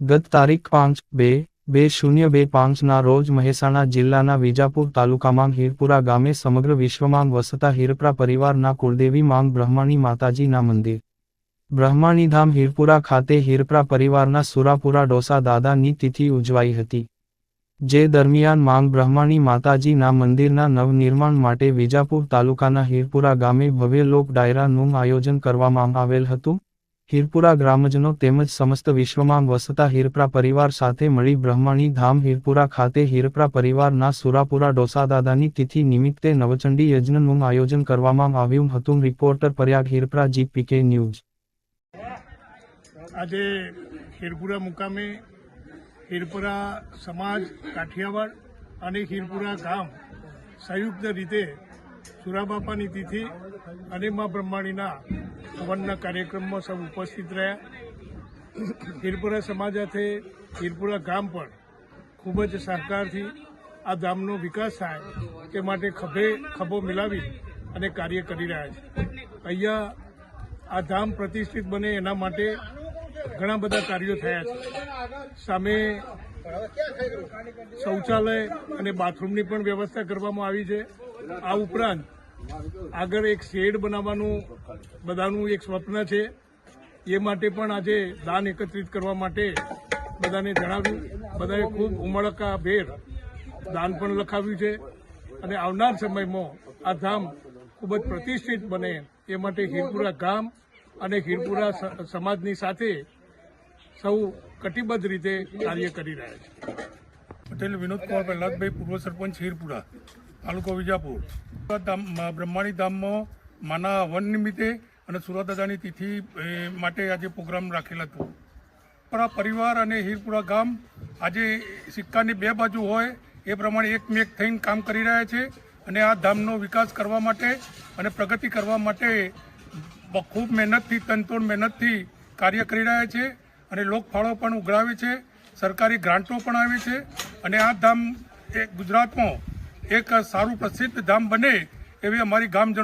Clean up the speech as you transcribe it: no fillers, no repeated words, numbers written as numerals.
ગત તારીખ 5/2/2025ના રોજ મહેસાણા જિલ્લાના વિજાપુર તાલુકામાં હીરપુરા ગામે સમગ્ર વિશ્વમાં વસતા હીરપરા પરિવારના કુળદેવી માંગ બ્રહ્માણી માતાજીના મંદિર બ્રહ્માણીધામ હીરપુરા ખાતે હીરપરા પરિવારના સુરાપુરા ડોસા દાદાની તિથિ ઉજવાઈ હતી. જે દરમિયાન માંગ બ્રહ્માણી માતાજીના મંદિરના નવનિર્માણ માટે વિજાપુર તાલુકાના હીરપુરા ગામે ભવ્ય લોક ડાયરાનું આયોજન કરવામાં આવેલ હતું. હીરપુરા ગ્રામજનો તેમજ સમસ્ત વિશ્વમાં વસતા હીરપરા પરિવાર સાથે મળી બ્રહ્માણી ધામ હીરપુરા ખાતે હીરપરા પરિવારના સુરાપુરા ડોસાદાદાની તિથિ નિમિત્તે નવચંડી યજ્ઞનું આયોજન કરવામાં આવ્યું હતું. Reporter Prayag Hirpara GPK news. આજે હીરપુરા મુકામે હીરપુરા સમાજ કાઠિયાવાડ અને હીરપુરા ગામ સંયુક્ત રીતે સુરાબાપાની તિથિ અને મા બ્રહ્માણીના હવનના કાર્યક્રમમાં સૌ ઉપસ્થિત રહ્યા. હીરપુરા સમાજ સાથે હીરપુરા ગામ પણ ખૂબ જ સહકારથી આ ધામનો વિકાસ થાય તે માટે ખભો મિલાવી અને કાર્ય કરી રહ્યા છે. અહીંયા આ ધામ પ્રતિષ્ઠિત બને એના માટે ઘણા બધા કાર્યો થયા છે. સામે શૌચાલય અને બાથરૂમની પણ વ્યવસ્થા કરવામાં આવી છે. આ ઉપરાંત આગળ એક શેડ બનાવવાનું બધાનું એક સ્વપ્ન છે. એ માટે પણ આજે દાન એકત્રિત કરવા માટે બધાને જણાવ્યું. બધાએ ખૂબ ઉમળકાભેર દાન પણ લખાવ્યું છે અને આવનાર સમયમાં આ ધામ ખૂબ જ પ્રતિષ્ઠિત બને એ માટે હીરપુરા ગામ અને હીરપુરા સમાજની સાથે સૌ કટિબદ્ધ રીતે કાર્ય કરી રહ્યા છે. પટેલ વિનોદકુમાર પ્રહલાદભાઈ, પૂર્વ સરપંચ હીરપુરા, તાલુકો વિજાપુર. બ્રહ્માણી ધામમાં માના હવન નિમિત્તે અને સુરાદાદાની તિથિ માટે આજે પ્રોગ્રામ રાખેલ હતો. પણ આ પરિવાર અને હીરપુરા ગામ આજે સિક્કાની બે બાજુ હોય એ પ્રમાણે એકમેક થઈને કામ કરી રહ્યા છે અને આ ધામનો વિકાસ કરવા માટે અને પ્રગતિ કરવા માટે ખૂબ મહેનતથી, તનતોડ મહેનતથી કાર્ય કરી રહ્યા છે અને લોકફાળો પણ ઉઘરાવે છે, સરકારી ગ્રાન્ટો પણ આવે છે અને આ ધામ ગુજરાતમાં એક સારું પ્રસિદ્ધ ધામ બને એવી અમારી ગામજનો